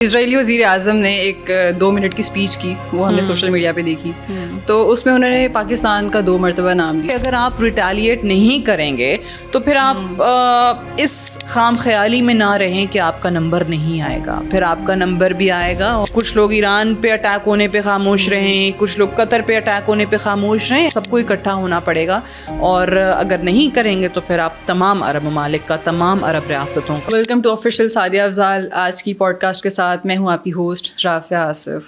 اسرائیلی وزیر اعظم نے ایک 2 منٹ کی اسپیچ کی، وہ ہم نے سوشل میڈیا پہ دیکھی، تو اس میں انہوں نے پاکستان کا 2 مرتبہ نام لیا. اگر آپ ریٹیلیٹ نہیں کریں گے تو پھر آپ اس خام خیالی میں نہ رہیں کہ آپ کا نمبر نہیں آئے گا، پھر آپ کا نمبر بھی آئے گا. کچھ لوگ ایران پہ اٹیک ہونے پہ خاموش رہیں، کچھ لوگ قطر پہ اٹیک ہونے پہ خاموش رہیں، سب کو اکٹھا ہونا پڑے گا. اور اگر نہیں کریں گے تو پھر آپ تمام عرب ممالک کا، تمام عرب ریاستوں کا. Welcome to official Sadia Afzal. آج کی پوڈ کاسٹ کے ساتھ میں ہوں آپ کی ہوسٹ رافعہ آصف.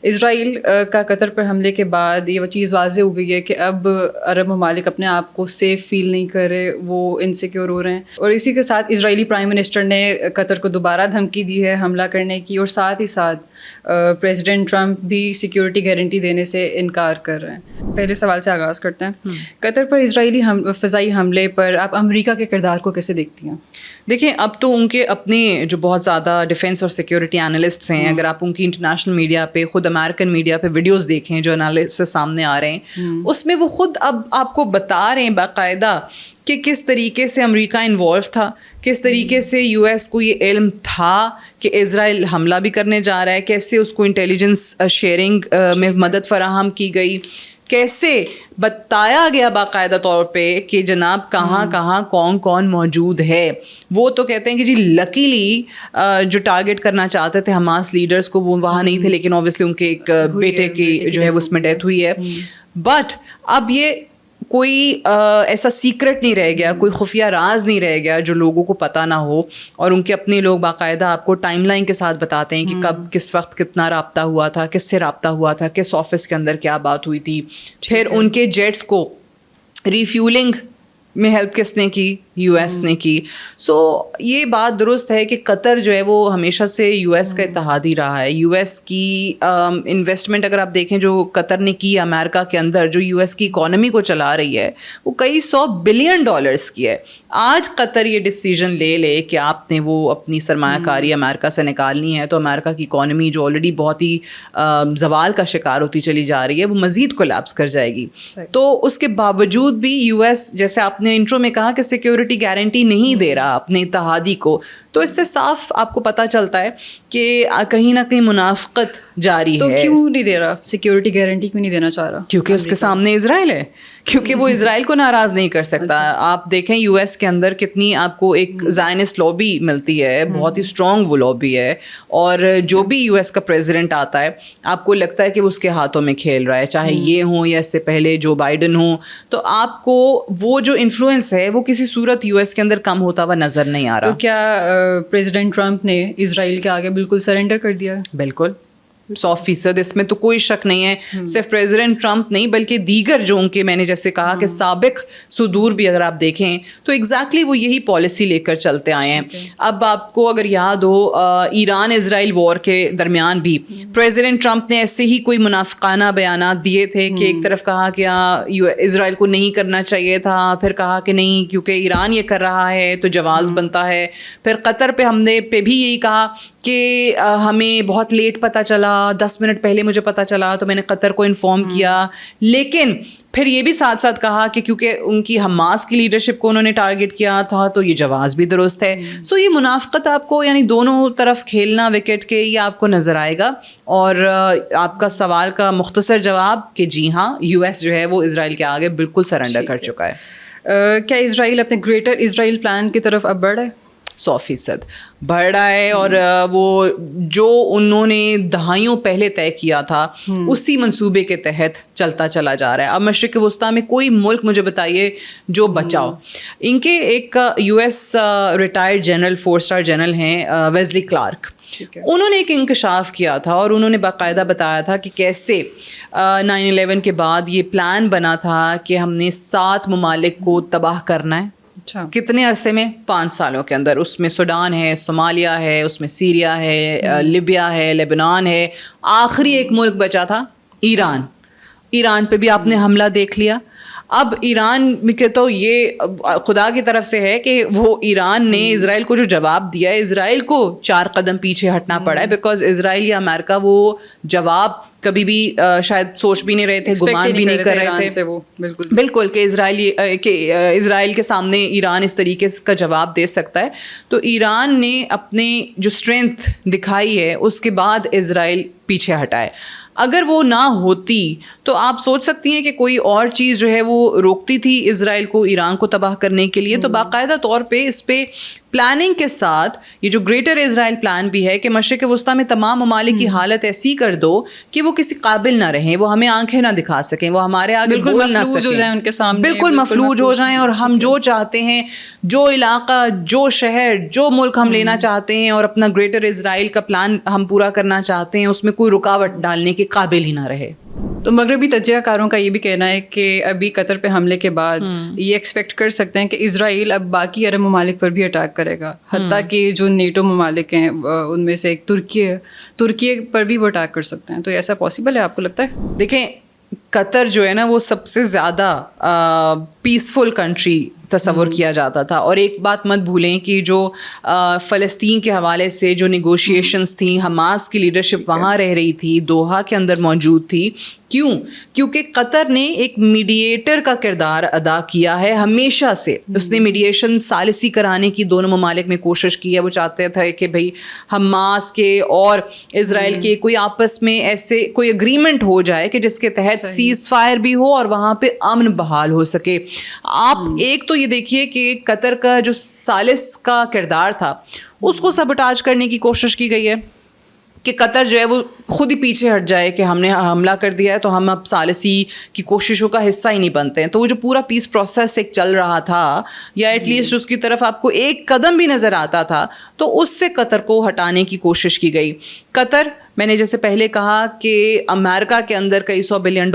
اسرائیل کا قطر پر حملے کے بعد یہ چیز واضح ہو گئی ہے کہ اب عرب ممالک اپنے آپ کو سیف فیل نہیں کر رہے، وہ انسیکیور ہو رہے ہیں. اور اسی کے ساتھ اسرائیلی پرائم منسٹر نے قطر کو دوبارہ دھمکی دی ہے حملہ کرنے کی، اور ساتھ ہی ساتھ پریزیڈنٹ ٹرمپ بھی سیکیورٹی گارنٹی دینے سے انکار کر رہے ہیں. پہلے سوال سے آغاز کرتے ہیں. قطر پر اسرائیلی فضائی حملے پر آپ امریکہ کے کردار کو کیسے دیکھتی ہیں؟ دیکھیں، اب تو ان کے اپنے جو بہت زیادہ ڈیفینس اور سیکیورٹی انالسٹس ہیں، اگر آپ ان کی انٹرنیشنل میڈیا پہ، خود امریکن میڈیا پہ ویڈیوز دیکھیں جو انالسس سامنے آ رہے ہیں، اس میں وہ خود اب آپ کو بتا رہے ہیں باقاعدہ کہ کس طریقے سے امریکہ انوالو تھا، کس طریقے سے یو ایس کو یہ علم تھا کہ اسرائیل حملہ بھی کرنے جا رہا ہے، کیسے اس کو انٹیلیجنس شیئرنگ میں مدد فراہم کی گئی، کیسے بتایا گیا باقاعدہ طور پہ کہ جناب کہاں کہاں کون کون موجود ہے. وہ تو کہتے ہیں کہ جی لکیلی جو ٹارگٹ کرنا چاہتے تھے حماس لیڈرز کو وہ وہاں نہیں تھے، لیکن اوبویسلی ان کے ایک بیٹے کی جو ہے اس میں ڈیتھ ہوئی ہے. بٹ اب یہ کوئی ایسا سیکرٹ نہیں رہ گیا، کوئی خفیہ راز نہیں رہ گیا جو لوگوں کو پتہ نہ ہو. اور ان کے اپنے لوگ باقاعدہ آپ کو ٹائم لائن کے ساتھ بتاتے ہیں کہ کب کس وقت کتنا رابطہ ہوا تھا، کس سے رابطہ ہوا تھا، کس آفس کے اندر کیا بات ہوئی تھی. پھر ان کے جیٹس کو ریفیولنگ میں ہیلپ کس نے کی؟ یو ایس نے کی. سو یہ بات درست ہے کہ قطر جو ہے وہ ہمیشہ سے یو ایس کا اتحادی رہا ہے. یو ایس کی انویسٹمنٹ اگر آپ دیکھیں جو قطر نے کی امریکہ کے اندر، جو یو ایس کی اکانومی کو چلا رہی ہے، وہ کئی $100 بلین کی ہے. آج قطر یہ ڈیسیجن لے لے کہ آپ نے وہ اپنی سرمایہ کاری امریکہ سے نکالنی ہے، تو امریکہ کی اکانومی جو آلریڈی بہت ہی زوال کا شکار ہوتی چلی جا رہی ہے، وہ مزید کولیپس کر جائے گی. تو اس کے باوجود بھی یو ایس، جیسے آپ نے انٹرو میں کہا کہ سیکیورٹی گارنٹی نہیں دے رہا اپنے اتحادی کو، تو اس سے صاف آپ کو پتہ چلتا ہے کہ کہیں نہ کہیں منافقت جاری ہے. تو کیوں نہیں دے رہا سیکیورٹی گارنٹی، کیوں نہیں دینا چاہ رہا؟ کیونکہ اس کے سامنے اسرائیل ہے، کیونکہ وہ اسرائیل کو ناراض نہیں کر سکتا. آپ دیکھیں یو ایس کے اندر کتنی آپ کو ایک زائنسٹ لابی ملتی ہے، بہت ہی اسٹرانگ وہ لابی ہے. اور جو بھی یو ایس کا پریزیڈنٹ آتا ہے آپ کو لگتا ہے کہ وہ اس کے ہاتھوں میں کھیل رہا ہے، چاہے یہ ہوں یا اس سے پہلے جو بائیڈن ہوں. تو آپ کو وہ جو انفلوئنس ہے وہ کسی صورت یو ایس کے اندر کم ہوتا ہوا نظر نہیں آ رہا. تو کیا پریزیڈنٹ ٹرمپ نے اسرائیل کے آگے بالکل سرنڈر کر دیا؟ بالکل 100%، اس میں تو کوئی شک نہیں ہے. صرف پریزیڈنٹ ٹرمپ نہیں بلکہ دیگر جو ان کے، میں نے جیسے کہا کہ سابق صدور بھی اگر آپ دیکھیں تو ایگزیکٹلی وہ یہی پالیسی لے کر چلتے آئے ہیں. اب آپ کو اگر یاد ہو ایران اسرائیل وار کے درمیان بھی پریزیڈنٹ ٹرمپ نے ایسے ہی کوئی منافقانہ بیانات دیے تھے کہ ایک طرف کہا کہ اسرائیل کو نہیں کرنا چاہیے تھا، پھر کہا کہ نہیں کیونکہ ایران یہ کر رہا ہے تو جواز بنتا ہے. پھر قطر پہ حملے پہ بھی یہی کہا کہ ہمیں بہت لیٹ پتہ چلا، 10 منٹ پہلے مجھے پتہ چلا تو میں نے قطر کو انفارم کیا. لیکن پھر یہ بھی ساتھ ساتھ کہا کہ کیونکہ ان کی حماس کی لیڈرشپ کو انہوں نے ٹارگٹ کیا تھا تو یہ جواز بھی درست ہے. سو یہ منافقت آپ کو یعنی دونوں طرف کھیلنا وکٹ کے یہ آپ کو نظر آئے گا. اور آپ کا سوال کا مختصر جواب کہ جی ہاں، یو ایس جو ہے وہ اسرائیل کے آگے بالکل سرنڈر کر چکا ہے. کیا اسرائیل اپنے گریٹر اسرائیل پلان کی طرف اب بڑھ ہے؟ 100% بڑھ رہا ہے. اور وہ جو انہوں نے دہائیوں پہلے طے کیا تھا اسی منصوبے کے تحت چلتا چلا جا رہا ہے. اب مشرق وسطیٰ میں کوئی ملک مجھے بتائیے جو بچاؤ. ان کے ایک U S retired general 4 star general ہیں ویزلی کلارک، انہوں نے ایک انکشاف کیا تھا اور انہوں نے باقاعدہ بتایا تھا کہ کیسے 9/11 کے بعد یہ پلان بنا تھا کہ ہم نے 7 ممالک کو تباہ کرنا ہے. کتنے عرصے میں؟ 5 سالوں کے اندر. اس میں سوڈان ہے، صومالیہ ہے، اس میں سیریا ہے، لیبیا ہے، لیبنان ہے. آخری ایک ملک بچا تھا ایران. ایران پہ بھی آپ نے حملہ دیکھ لیا. اب ایران کے تو یہ خدا کی طرف سے ہے کہ وہ ایران نے اسرائیل کو جو جواب دیا ہے, اسرائیل کو 4 قدم پیچھے ہٹنا پڑا ہے, بیکاز اسرائیل یا امریکہ وہ جواب کبھی بھی شاید سوچ بھی نہیں رہے تھے, گمان بھی نہیں کر رہے تھے بالکل کہ اسرائیل کے سامنے ایران اس طریقے کا جواب دے سکتا ہے. تو ایران نے اپنے جو اسٹرینتھ دکھائی ہے اس کے بعد اسرائیل پیچھے ہٹائے. اگر وہ نہ ہوتی تو آپ سوچ سکتی ہیں کہ کوئی اور چیز جو ہے وہ روکتی تھی اسرائیل کو ایران کو تباہ کرنے کے لیے. تو باقاعدہ طور پہ اس پہ پلاننگ کے ساتھ یہ جو گریٹر اسرائیل پلان بھی ہے کہ مشرق وسطیٰ میں تمام ممالک کی حالت ایسی کر دو کہ وہ کسی قابل نہ رہیں, وہ ہمیں آنکھیں نہ دکھا سکیں, وہ ہمارے آگے بول نہ سکیں, بالکل مفلوج ہو جائیں, اور ہم جو چاہتے ہیں, جو علاقہ, جو شہر, جو ملک ہم لینا چاہتے ہیں اور اپنا گریٹر اسرائیل کا پلان ہم پورا کرنا چاہتے ہیں, اس میں کوئی رکاوٹ ڈالنے کے قابل ہی نہ رہے. تو مغربی تجزیہ کاروں کا یہ بھی کہنا ہے کہ ابھی قطر پہ حملے کے بعد یہ ایکسپیکٹ کر سکتے ہیں کہ اسرائیل اب باقی عرب ممالک پر بھی اٹیک کرے گا, حتیٰ کہ جو نیٹو ممالک ہیں ان میں سے ایک ترکی پر بھی وہ اٹیک کر سکتے ہیں. تو ایسا پاسبل ہے آپ کو لگتا ہے؟ دیکھیں قطر جو ہے نا وہ سب سے زیادہ پیسفل کنٹری تصور کیا جاتا تھا, اور ایک بات مت بھولیں کہ جو فلسطین کے حوالے سے جو نیگوشیشنز تھیں, حماس کی لیڈرشپ وہاں رہ رہی تھی, دوحہ کے اندر موجود تھی. کیوں؟ کیونکہ قطر نے ایک میڈیٹر کا کردار ادا کیا ہے ہمیشہ سے. اس نے میڈیشن ثالثی کرانے کی دونوں ممالک میں کوشش کی ہے. وہ چاہتے تھے کہ بھئی حماس کے اور اسرائیل کے کوئی آپس میں ایسے کوئی اگریمنٹ ہو جائے کہ جس کے تحت سیز فائر بھی ہو اور وہاں پہ امن بحال ہو سکے. آپ ایک تو یہ دیکھیے کہ قطر کا جو ثالث کا کردار تھا اس کو سبوٹاج کرنے کی کوشش کی گئی ہے کہ قطر جو ہے وہ خود ہی پیچھے ہٹ جائے کہ ہم نے حملہ کر دیا ہے تو ہم اب ثالثی کی کوششوں کا حصہ ہی نہیں بنتے ہیں. تو وہ جو پورا پیس پروسیس ایک چل رہا تھا, یا ایٹ لیسٹ اس کی طرف آپ کو ایک قدم بھی نظر آتا تھا, تو اس سے قطر کو ہٹانے کی کوشش کی گئی. قطر, میں نے جیسے پہلے کہا کہ امریکہ کے اندر کئی $100 بلین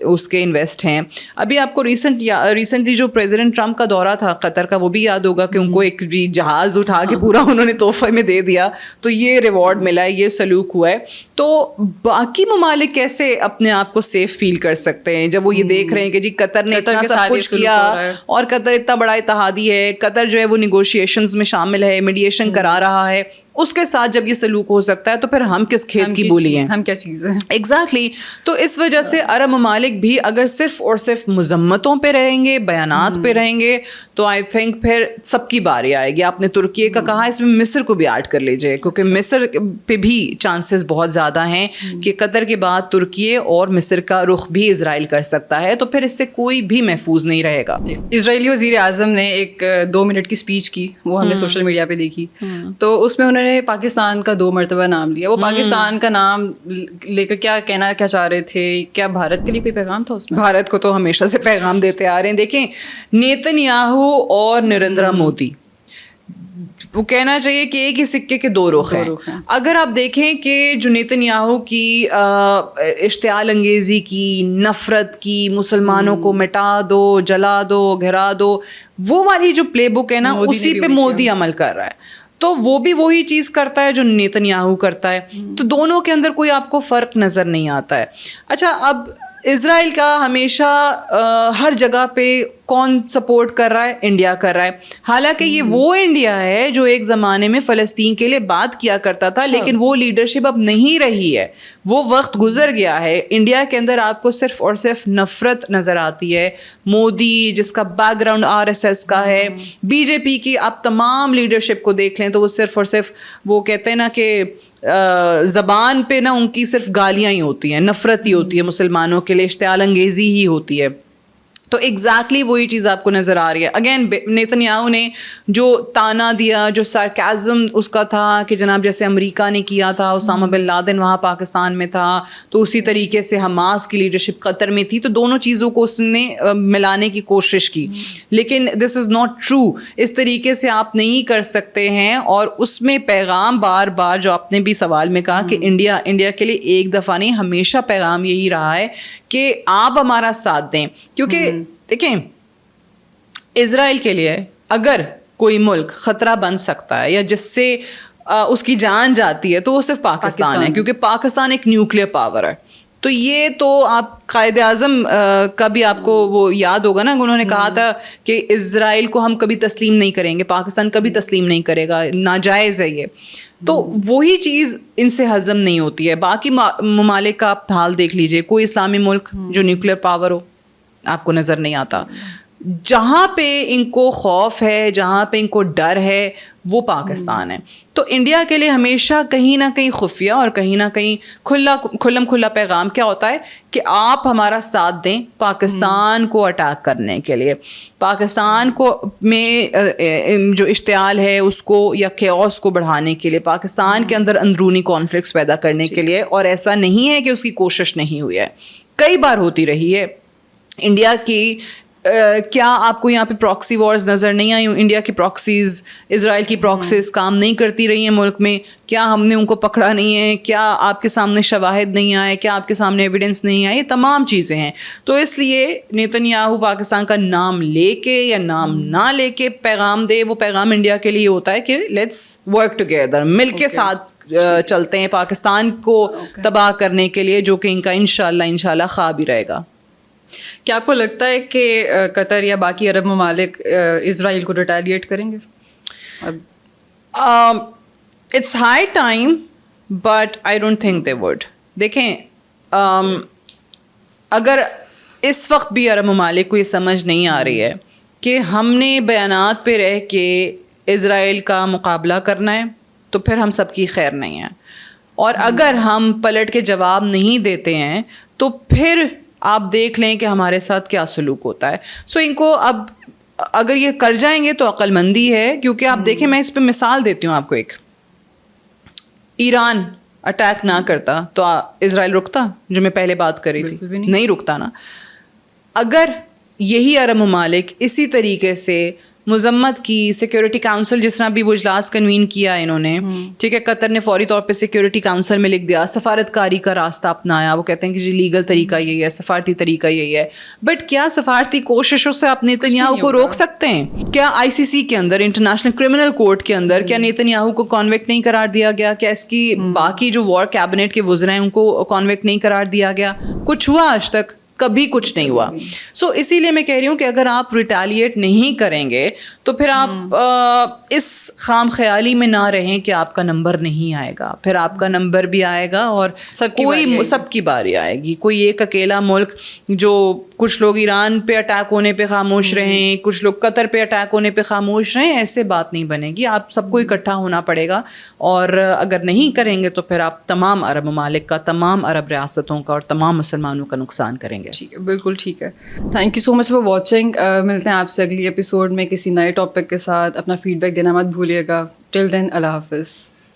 اس کے انویسٹ ہیں. ابھی آپ کو ریسنٹلی جو پریزیڈنٹ ٹرمپ کا دورہ تھا قطر کا, وہ بھی یاد ہوگا کہ ان کو ایک جہاز اٹھا کے پورا انہوں نے تحفے میں دے دیا, تو یہ ریوارڈ ملا ہے, یہ سلوک ہوا ہے. تو باقی ممالک کیسے اپنے آپ کو سیف فیل کر سکتے ہیں جب وہ یہ دیکھ رہے ہیں کہ جی قطر نے اتنا سب کچھ کیا اور قطر اتنا بڑا اتحادی ہے, قطر جو ہے وہ نیگوشیشنز میں شامل ہے, میڈیشن کرا رہا ہے, اس کے ساتھ جب یہ سلوک ہو سکتا ہے تو پھر ہم کس کھیت کی بولی ہیں, ہم کیا چیز ہیں. ایگزیکٹلی. تو اس وجہ سے عرب ممالک بھی اگر صرف اور صرف مذمتوں پہ رہیں گے, بیانات پہ رہیں گے, تو آئی تھنک پھر سب کی باری آئے گی. آپ نے ترکی کا کہا, اس میں مصر کو بھی ایڈ کر لیجیے, کیونکہ مصر پہ بھی چانسز بہت زیادہ ہیں کہ قطر کے بعد ترکی اور مصر کا رخ بھی اسرائیل کر سکتا ہے. تو پھر اس سے کوئی بھی محفوظ نہیں رہے گا. اسرائیلی وزیر اعظم نے ایک 2 منٹ کی اسپیچ کی, وہ ہم نے سوشل میڈیا پہ دیکھی, تو اس میں انہوں نے پاکستان کا 2 مرتبہ نام لیا. وہ پاکستان کا نام لے کر کیا کہنا کیا چاہ رہے تھے؟ کیا بھارت کے لیے کوئی پیغام تھا اس میں؟ بھارت کو تو ہمیشہ سے پیغام دیتے آ رہے ہیں. دیکھیں نیتن یاہو اور نریندر مودی, وہ کہنا چاہیے کہ ایک ہی سکے کے 2 رخ ہیں. اگر آپ دیکھیں کہ جو نیتن یاہو کی اشتعال انگیزی کی, نفرت کی, مسلمانوں کو مٹا دو, جلا دو, گھرا دو, وہ والی جو پلے بک ہے نا, اسی پہ مودی عمل کر رہا ہے. تو وہ بھی وہی چیز کرتا ہے جو نیتن یاہو کرتا ہے. تو دونوں کے اندر کوئی آپ کو فرق نظر نہیں آتا ہے. اچھا, اب اسرائیل کا ہمیشہ ہر جگہ پہ کون سپورٹ کر رہا ہے؟ انڈیا کر رہا ہے. حالانکہ یہ وہ انڈیا ہے جو ایک زمانے میں فلسطین کے لیے بات کیا کرتا تھا, لیکن وہ لیڈرشپ اب نہیں رہی ہے, وہ وقت گزر گیا ہے. انڈیا کے اندر آپ کو صرف اور صرف نفرت نظر آتی ہے. مودی جس کا بیک گراؤنڈ RSS کا ہے, بی جے پی کی آپ تمام لیڈرشپ کو دیکھ لیں تو وہ صرف اور صرف وہ کہتے ہیں نا کہ زبان پہ نا ان کی صرف گالیاں ہی ہوتی ہیں, نفرت ہی ہوتی ہے مسلمانوں کے لیے, اشتعال انگیزی ہی ہوتی ہے. تو ایگزیکٹلی وہی چیز آپ کو نظر آ رہی ہے. اگین نیتن یاہو نے جو تانا دیا, جو سارکازم اس کا تھا کہ جناب جیسے امریکہ نے کیا تھا, اسامہ بن لادن وہاں پاکستان میں تھا, تو اسی طریقے سے حماس کی لیڈرشپ قطر میں تھی, تو دونوں چیزوں کو اس نے ملانے کی کوشش کی. لیکن دس از ناٹ ٹرو. اس طریقے سے آپ نہیں کر سکتے ہیں. اور اس میں پیغام بار بار جو آپ نے بھی سوال میں کہا کہ انڈیا کے لیے ایک دفعہ نہیں, ہمیشہ پیغام یہی رہا ہے کہ آپ ہمارا ساتھ دیں. کیونکہ دیکھیں اسرائیل کے لیے اگر کوئی ملک خطرہ بن سکتا ہے یا جس سے اس کی جان جاتی ہے تو وہ صرف پاکستان ہے, کیونکہ پاکستان ایک نیوکلیئر پاور ہے. تو یہ تو آپ قائد اعظم کا بھی آپ کو وہ یاد ہوگا نا، انہوں نے کہا تھا کہ اسرائیل کو ہم کبھی تسلیم نہیں کریں گے، پاکستان کبھی تسلیم نہیں کرے گا، ناجائز ہے یہ. تو وہی چیز ان سے ہضم نہیں ہوتی ہے. باقی ممالک کا آپ حال دیکھ لیجئے، کوئی اسلامی ملک جو نیوکلیر پاور ہو آپ کو نظر نہیں آتا. جہاں پہ ان کو خوف ہے، جہاں پہ ان کو ڈر ہے، وہ پاکستان ہے. تو انڈیا کے لیے ہمیشہ کہیں نہ کہیں خفیہ اور کہیں نہ کہیں کھلا پیغام کیا ہوتا ہے کہ آپ ہمارا ساتھ دیں پاکستان کو اٹیک کرنے کے لیے، پاکستان کو میں جو اشتعال ہے اس کو یا کیوس کو بڑھانے کے لیے، پاکستان کے اندر اندرونی کانفلکٹس پیدا کرنے کے لیے. اور ایسا نہیں ہے کہ اس کی کوشش نہیں ہوئی ہے، کئی بار ہوتی رہی ہے. انڈیا کی کیا آپ کو یہاں پہ پراکسی وارز نظر نہیں آئی؟ انڈیا کی پراکسیز، اسرائیل کی پراکسیز کام نہیں کرتی رہی ہیں ملک میں؟ کیا ہم نے ان کو پکڑا نہیں ہے؟ کیا آپ کے سامنے شواہد نہیں آئے؟ کیا آپ کے سامنے ایویڈنس نہیں آئے؟ یہ تمام چیزیں ہیں. تو اس لیے نیتن یاہو پاکستان کا نام لے کے یا نام نہ لے کے پیغام دے، وہ پیغام انڈیا کے لیے ہوتا ہے کہ لیٹس ورک ٹوگیدر، مل کے ساتھ چلتے ہیں پاکستان کو تباہ کرنے کے لیے، جو کہ ان کا انشاءاللہ خواب ہی رہے گا. کیا آپ کو لگتا ہے کہ قطر یا باقی عرب ممالک اسرائیل کو ریٹیلیٹ کریں گے؟ It's high time but I don't think they would. دیکھیں اگر اس وقت بھی عرب ممالک کو یہ سمجھ نہیں آ رہی ہے کہ ہم نے بیانات پہ رہ کے اسرائیل کا مقابلہ کرنا ہے تو پھر ہم سب کی خیر نہیں ہے. اور اگر ہم پلٹ کے جواب نہیں دیتے ہیں تو پھر آپ دیکھ لیں کہ ہمارے ساتھ کیا سلوک ہوتا ہے. سو ان کو اب اگر یہ کر جائیں گے تو عقل مندی ہے. کیونکہ آپ دیکھیں، میں اس پہ مثال دیتی ہوں آپ کو. ایک ایران اٹیک نہ کرتا تو اسرائیل رکتا، جو میں پہلے بات کر رہی تھی، نہیں رکتا نا. اگر یہی عرب ممالک اسی طریقے سے مذمت کی، سیکیورٹی کاؤنسل جس طرح بھی وہ اجلاس کنوین کیا انہوں نے، ٹھیک ہے، قطر نے فوری طور پہ سیکیورٹی کاؤنسل میں لکھ دیا، سفارتکاری کا راستہ اپنایا. وہ کہتے ہیں کہ جی لیگل طریقہ یہی ہے، سفارتی طریقہ یہی ہے. بٹ کیا سفارتی کوششوں سے آپ نیتن یاہو کو روک سکتے ہیں؟ کیا ICC کے اندر، انٹرنیشنل کرمنل کورٹ کے اندر، کیا نیتن یاہو کو کانویکٹ نہیں قرار دیا گیا؟ کیا اس کی باقی جو وار کیبنٹ کے وزراء ہیں ان کو کانویکٹ نہیں قرار دیا گیا؟ کچھ ہوا آج تک؟ کبھی کچھ نہیں ہوا. سو اسی لیے میں کہہ رہی ہوں کہ اگر آپ ریٹیلیٹ نہیں کریں گے تو پھر آپ اس خام خیالی میں نہ رہیں کہ آپ کا نمبر نہیں آئے گا. پھر آپ کا نمبر بھی آئے گا اور سب کی باری آئے گی. کوئی ایک اکیلا ملک، جو کچھ لوگ ایران پہ اٹیک ہونے پہ خاموش رہیں، کچھ لوگ قطر پہ اٹیک ہونے پہ خاموش رہیں، ایسے بات نہیں بنے گی. آپ سب کو اکٹھا ہونا پڑے گا. اور اگر نہیں کریں گے تو پھر آپ تمام عرب ممالک کا، تمام عرب ریاستوں کا اور تمام مسلمانوں کا نقصان کریں گے. ٹھیک ہے، بالکل ٹھیک ہے. Thank you so much for watching. ملتے ہیں آپ سے اگلی ایپیسوڈ میں کسی نئے ٹاپک کے ساتھ. اپنا فیڈ بیک دینا مت بھولیے گا. ٹل دین، اللہ حافظ.